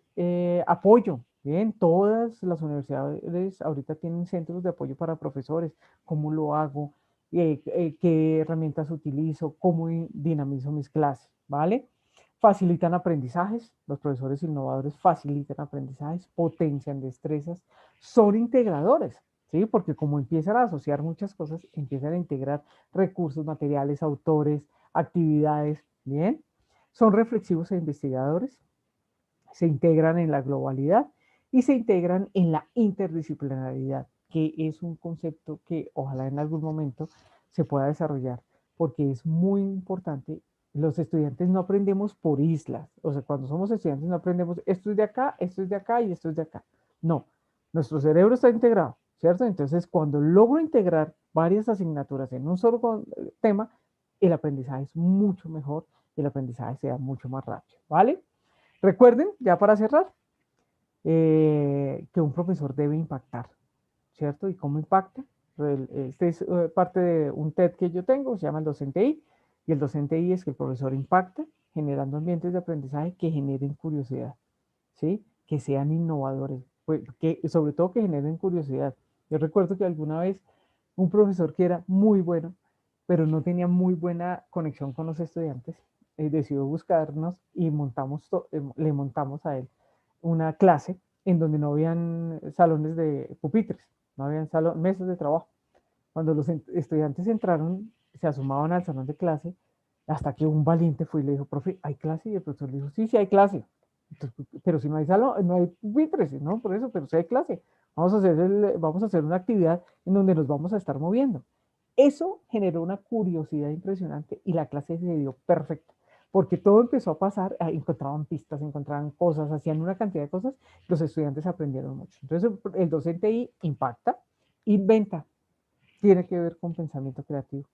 apoyo. Bien, todas las universidades ahorita tienen centros de apoyo para profesores. ¿Cómo lo hago? Qué herramientas utilizo, cómo dinamizo mis clases, ¿vale? Facilitan aprendizajes, los profesores innovadores facilitan aprendizajes, potencian destrezas, son integradores, ¿sí? Porque como empiezan a asociar muchas cosas, empiezan a integrar recursos, materiales, autores, actividades, ¿bien? Son reflexivos e investigadores, se integran en la globalidad y se integran en la interdisciplinaridad, que es un concepto que ojalá en algún momento se pueda desarrollar, porque es muy importante. Los estudiantes no aprendemos por islas, o sea, cuando somos estudiantes no aprendemos esto es de acá, esto es de acá y esto es de acá. No, nuestro cerebro está integrado, ¿cierto? Entonces, cuando logro integrar varias asignaturas en un solo tema, el aprendizaje es mucho mejor y el aprendizaje se da mucho más rápido, ¿vale? Recuerden, ya para cerrar, que un profesor debe impactar, ¿cierto? ¿Y cómo impacta? Este es parte de un TED que yo tengo, se llama el docente I, y el docente I es que el profesor impacta generando ambientes de aprendizaje que generen curiosidad, ¿sí? Que sean innovadores, pues, sobre todo que generen curiosidad. Yo recuerdo que alguna vez un profesor que era muy bueno, pero no tenía muy buena conexión con los estudiantes, decidió buscarnos y le montamos a él una clase en donde no habían salones de pupitres, no habían mesas de trabajo. Cuando los estudiantes entraron, se asomaban al salón de clase, hasta que un valiente fue y le dijo, profe, ¿hay clase? Y el profesor le dijo, sí, sí hay clase. Entonces, pero si no hay salón, no hay pupitres, ¿no? Por eso, pero sí hay clase. Vamos a hacer una actividad en donde nos vamos a estar moviendo. Eso generó una curiosidad impresionante y la clase se dio perfecta, porque todo empezó a pasar, encontraban pistas, encontraban cosas, hacían una cantidad de cosas, los estudiantes aprendieron mucho. Entonces el docente ahí impacta, inventa, tiene que ver con pensamiento creativo,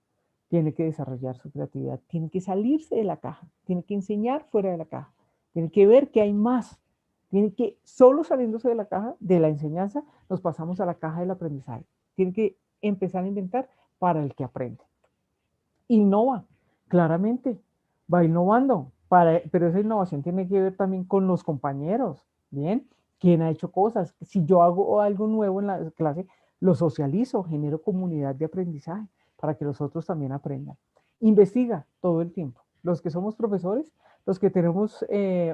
tiene que desarrollar su creatividad, tiene que salirse de la caja, tiene que enseñar fuera de la caja, tiene que ver que hay más, tiene que, solo saliéndose de la caja, de la enseñanza, nos pasamos a la caja del aprendizaje, tiene que empezar a inventar para el que aprende. Innova, claramente, va innovando, pero esa innovación tiene que ver también con los compañeros, ¿bien? ¿Quién ha hecho cosas? Si yo hago algo nuevo en la clase, lo socializo, genero comunidad de aprendizaje para que los otros también aprendan. Investiga todo el tiempo. Los que somos profesores, los que tenemos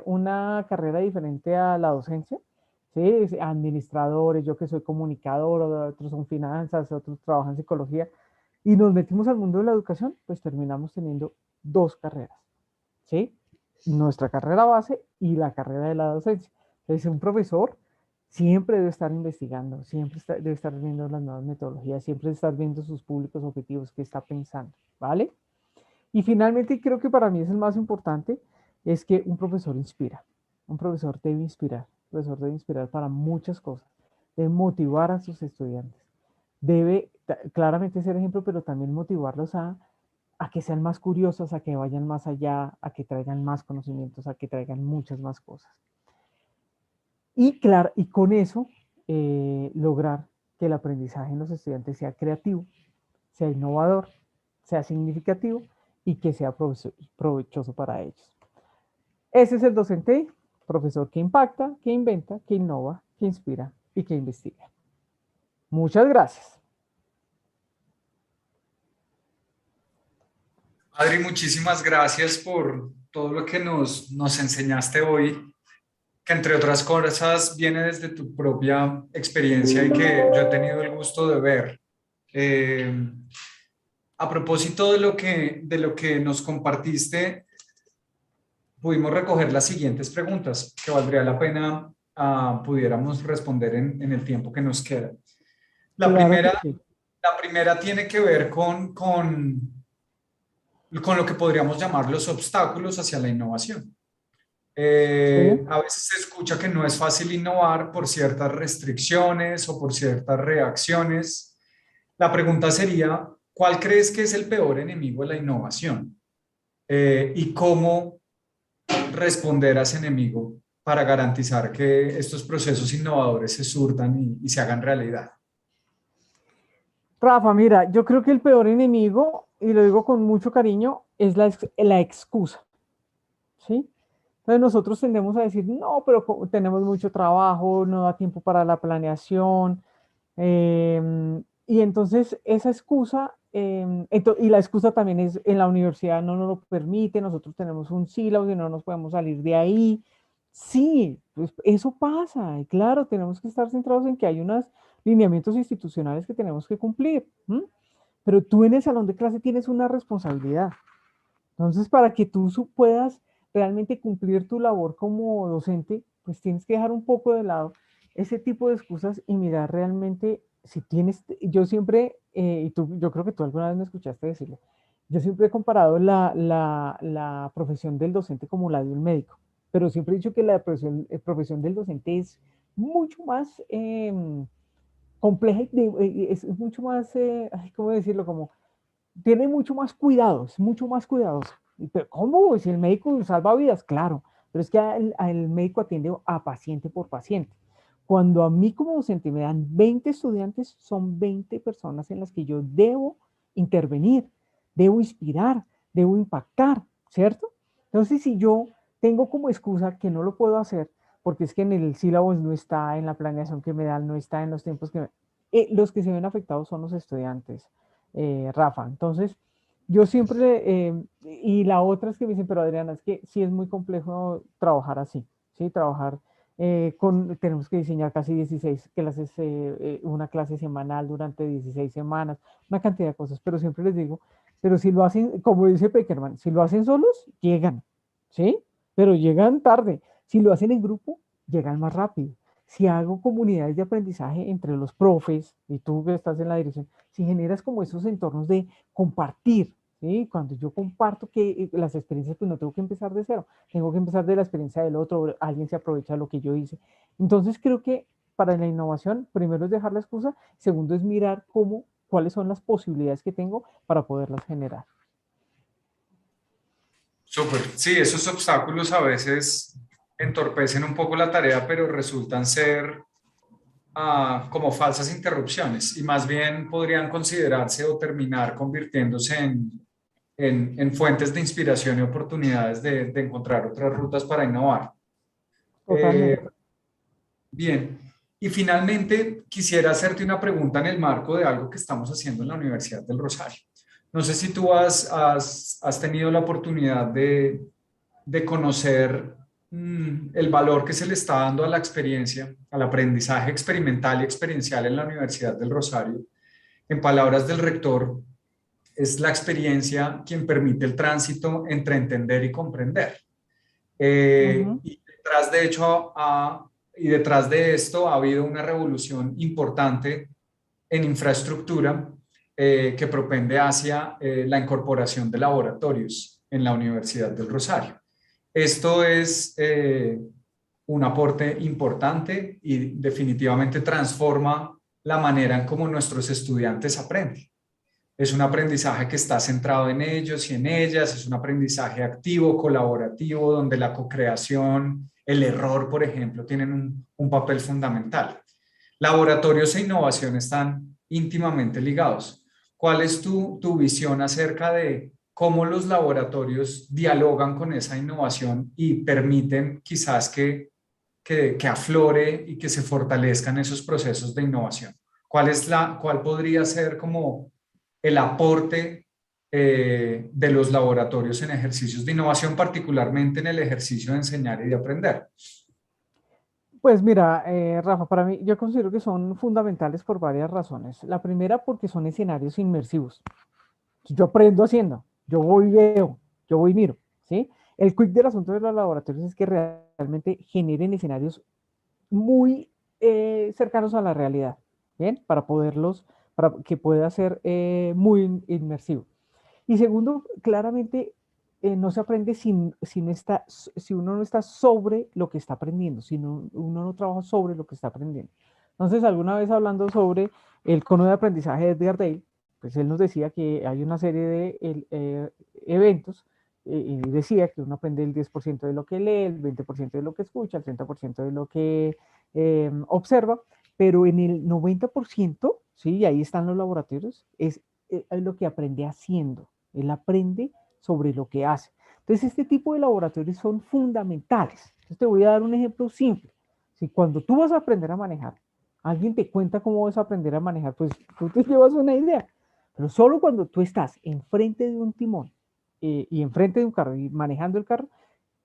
una carrera diferente a la docencia, ¿sí? Administradores, yo que soy comunicador, otros son finanzas, otros trabajan psicología, y nos metimos al mundo de la educación, pues terminamos teniendo dos carreras, ¿sí? nuestra carrera base y la carrera de la docencia. Entonces, un profesor siempre debe estar investigando, debe estar viendo las nuevas metodologías, siempre debe estar viendo sus públicos objetivos, qué está pensando, ¿vale? Y finalmente, creo que para mí es el más importante, es que un profesor inspira. Un profesor debe inspirar. Un profesor debe inspirar para muchas cosas. Debe motivar a sus estudiantes. Debe claramente ser ejemplo, pero también motivarlos a que sean más curiosos, a que vayan más allá, a que traigan más conocimientos, a que traigan muchas más cosas. Y, claro, y con eso lograr que el aprendizaje en los estudiantes sea creativo, sea innovador, sea significativo y que sea provechoso para ellos. Ese es el docente, profesor que impacta, que inventa, que innova, que inspira y que investiga. Muchas gracias. Adri, muchísimas gracias por todo lo que nos enseñaste hoy, que entre otras cosas viene desde tu propia experiencia y que yo he tenido el gusto de ver. Eh, a propósito de lo que nos compartiste, pudimos recoger las siguientes preguntas que valdría la pena pudiéramos responder en el tiempo que nos queda. La Claro que primera, sí. la primera tiene que ver con lo que podríamos llamar los obstáculos hacia la innovación. Sí. A veces se escucha que no es fácil innovar por ciertas restricciones o por ciertas reacciones. La pregunta sería, ¿cuál crees que es el peor enemigo de la innovación? ¿Y cómo responder a ese enemigo para garantizar que estos procesos innovadores se surtan y se hagan realidad? Rafa, mira, yo creo que el peor enemigo, y lo digo con mucho cariño, es la excusa, ¿sí? Entonces nosotros tendemos a decir, no, pero tenemos mucho trabajo, no da tiempo para la planeación, y entonces esa excusa, y la excusa también es en la universidad no nos lo permite, nosotros tenemos un sílabo y no nos podemos salir de ahí. Sí, pues eso pasa, y claro, tenemos que estar centrados en que hay unos lineamientos institucionales que tenemos que cumplir, ¿m? Pero tú en el salón de clase tienes una responsabilidad. Entonces, para que tú puedas realmente cumplir tu labor como docente, pues tienes que dejar un poco de lado ese tipo de excusas y mirar realmente si tienes, yo siempre, y tú, yo creo que tú alguna vez me escuchaste decirlo, yo siempre he comparado la profesión del docente como la de un médico, pero siempre he dicho que la profesión del docente es mucho más compleja, es mucho más, ¿cómo decirlo? Como tiene mucho más cuidados, mucho más cuidadoso. Pero ¿cómo? Si el médico salva vidas, claro, pero es que el médico atiende a paciente por paciente. Cuando a mí como docente me dan 20 estudiantes, son 20 personas en las que yo debo intervenir, debo inspirar, debo impactar, ¿cierto? Entonces, si yo tengo como excusa que no lo puedo hacer, porque es que en el sílabo no está, en la planeación que me dan, no está en los tiempos los que se ven afectados son los estudiantes, Rafa. Entonces, yo siempre, y la otra es que me dicen, pero Adriana, es que sí es muy complejo trabajar así, ¿sí? Trabajar tenemos que diseñar casi 16 clases, una clase semanal durante 16 semanas, una cantidad de cosas, pero siempre les digo, pero si lo hacen, como dice Peckerman, si lo hacen solos, llegan, ¿sí? Pero llegan tarde. Si lo hacen en grupo, llegan más rápido. Si hago comunidades de aprendizaje entre los profes y tú que estás en la dirección, si generas como esos entornos de compartir, ¿sí? Cuando yo comparto que las experiencias, pues no tengo que empezar de cero, tengo que empezar de la experiencia del otro, alguien se aprovecha de lo que yo hice. Entonces creo que para la innovación, primero es dejar la excusa, segundo es mirar cuáles son las posibilidades que tengo para poderlas generar. Súper. Sí, esos obstáculos a veces entorpecen un poco la tarea, pero resultan ser como falsas interrupciones y más bien podrían considerarse o terminar convirtiéndose en fuentes de inspiración y oportunidades de encontrar otras rutas para innovar. Eh, Totalmente. Bien, y finalmente quisiera hacerte una pregunta en el marco de algo que estamos haciendo en la Universidad del Rosario. No sé si tú has tenido la oportunidad de conocer el valor que se le está dando a la experiencia, al aprendizaje experimental y experiencial en la Universidad del Rosario. En palabras del rector, es la experiencia quien permite el tránsito entre entender y comprender. Ujú. Y detrás de hecho, y detrás de esto ha habido una revolución importante en infraestructura que propende hacia la incorporación de laboratorios en la Universidad del Rosario. Esto es un aporte importante y definitivamente transforma la manera en cómo nuestros estudiantes aprenden. Es un aprendizaje que está centrado en ellos y en ellas, es un aprendizaje activo, colaborativo, donde la co-creación, el error, por ejemplo, tienen un papel fundamental. Laboratorios e innovación están íntimamente ligados. ¿Cuál es tu visión acerca de cómo los laboratorios dialogan con esa innovación y permiten quizás que aflore y que se fortalezcan esos procesos de innovación? ¿Cuál podría ser como el aporte de los laboratorios en ejercicios de innovación, particularmente en el ejercicio de enseñar y de aprender? Pues mira, Rafa, para mí yo considero que son fundamentales por varias razones. La primera porque son escenarios inmersivos. Yo aprendo haciendo, yo voy y veo, yo voy y miro, ¿sí? El quick del asunto de los laboratorios es que realmente generen escenarios muy cercanos a la realidad, ¿bien? Para que pueda ser muy inmersivo. Y segundo, claramente no se aprende si uno no está sobre lo que está aprendiendo, si uno no trabaja sobre lo que está aprendiendo. Entonces, alguna vez hablando sobre el cono de aprendizaje de Edgar Dale, pues él nos decía que hay una serie de eventos y decía que uno aprende el 10% de lo que lee, el 20% de lo que escucha, el 30% de lo que observa, pero en el 90%, sí, y ahí están los laboratorios, es lo que aprende haciendo. Él aprende sobre lo que hace. Entonces, este tipo de laboratorios son fundamentales. Entonces, te voy a dar un ejemplo simple. Si cuando tú vas a aprender a manejar, alguien te cuenta cómo vas a aprender a manejar, pues tú te llevas una idea. Pero solo cuando tú estás enfrente de un timón y enfrente de un carro y manejando el carro,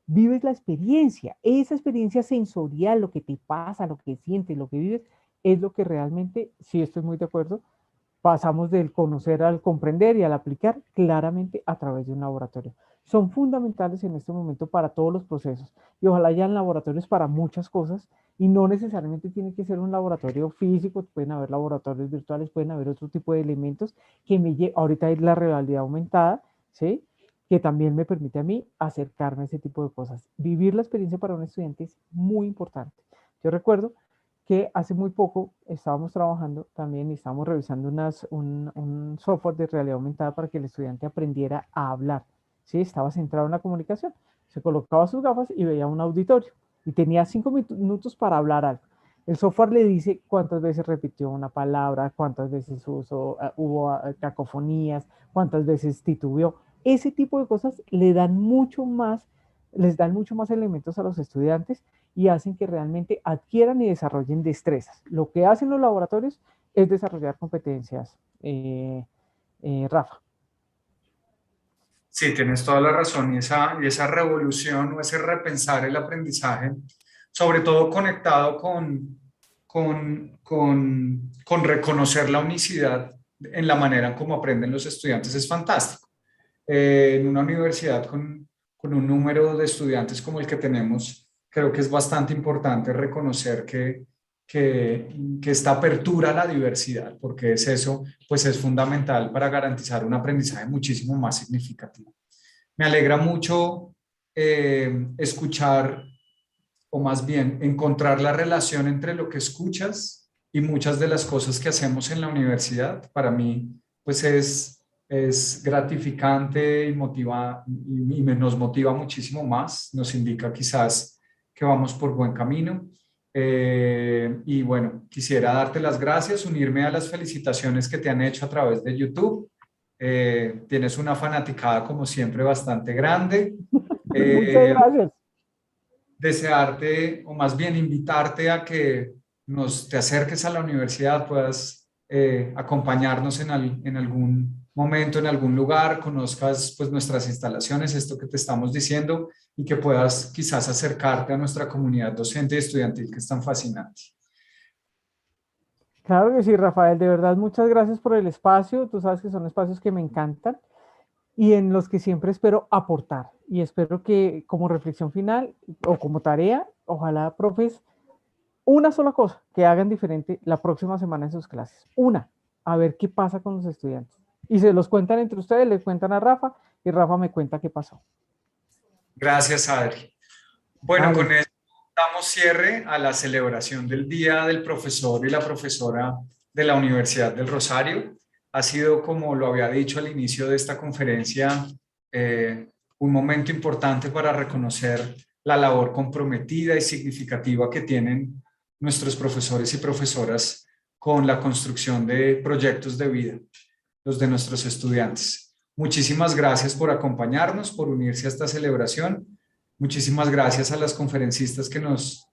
vives la experiencia. Esa experiencia sensorial, lo que te pasa, lo que sientes, lo que vives, es lo que realmente, sí estoy muy de acuerdo, pasamos del conocer al comprender y al aplicar claramente a través de un laboratorio. Son fundamentales en este momento para todos los procesos y ojalá hayan laboratorios para muchas cosas y no necesariamente tiene que ser un laboratorio físico, pueden haber laboratorios virtuales, pueden haber otro tipo de elementos que ahorita es la realidad aumentada, ¿sí? Que también me permite a mí acercarme a ese tipo de cosas. Vivir la experiencia para un estudiante es muy importante. Yo recuerdo que hace muy poco estábamos trabajando también y estábamos revisando un software de realidad aumentada para que el estudiante aprendiera a hablar. ¿Sí? Estaba centrado en la comunicación. Se colocaba sus gafas y veía un auditorio y tenía 5 minutos para hablar algo. El software le dice cuántas veces repitió una palabra, cuántas veces hubo cacofonías, cuántas veces titubeó. Ese tipo de cosas les dan mucho más elementos a los estudiantes y hacen que realmente adquieran y desarrollen destrezas. Lo que hacen los laboratorios es desarrollar competencias, Rafa. Sí, tienes toda la razón y esa revolución o ese repensar el aprendizaje, sobre todo conectado con reconocer la unicidad en la manera en cómo aprenden los estudiantes, es fantástico. En una universidad con un número de estudiantes como el que tenemos, creo que es bastante importante reconocer que esta apertura a la diversidad, porque es eso, pues es fundamental para garantizar un aprendizaje muchísimo más significativo. Me alegra mucho escuchar, o más bien encontrar la relación entre lo que escuchas y muchas de las cosas que hacemos en la universidad. Para mí, pues es gratificante y, nos motiva muchísimo más, nos indica quizás que vamos por buen camino. Y bueno, quisiera darte las gracias, unirme a las felicitaciones que te han hecho a través de YouTube. Tienes una fanaticada como siempre bastante grande. Muchas Eh, gracias. Desearte, o más bien invitarte a que te acerques a la universidad, puedas acompañarnos en algún momento, en algún lugar, conozcas pues nuestras instalaciones, esto que te estamos diciendo, y que puedas quizás acercarte a nuestra comunidad docente y estudiantil que es tan fascinante. Claro que sí, Rafael, de verdad, muchas gracias por el espacio. Tú sabes que son espacios que me encantan. y en los que siempre espero aportar. Y espero que como reflexión final o como tarea, ojalá, profes, una sola cosa que hagan diferente la próxima semana en sus clases. Una, a ver qué pasa con los estudiantes. Y se los cuentan entre ustedes, le cuentan a Rafa y Rafa me cuenta qué pasó. Gracias, Adri. Bueno, Vale, con esto damos cierre a la celebración del Día del Profesor y la Profesora de la Universidad del Rosario. Ha sido, como lo había dicho al inicio de esta conferencia, un momento importante para reconocer la labor comprometida y significativa que tienen nuestros profesores y profesoras con la construcción de proyectos de vida, los de nuestros estudiantes. Muchísimas gracias por acompañarnos, por unirse a esta celebración. Muchísimas gracias a las conferencistas que nos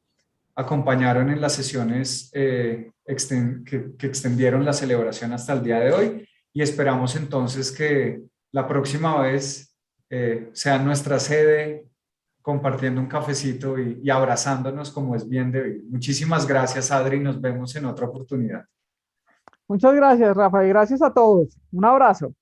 acompañaron en las sesiones que extendieron la celebración hasta el día de hoy y esperamos entonces que la próxima vez sea nuestra sede compartiendo un cafecito y abrazándonos como es bien debido. Muchísimas gracias, Adri, nos vemos en otra oportunidad. muchas gracias, Rafa, y gracias a todos. Un abrazo.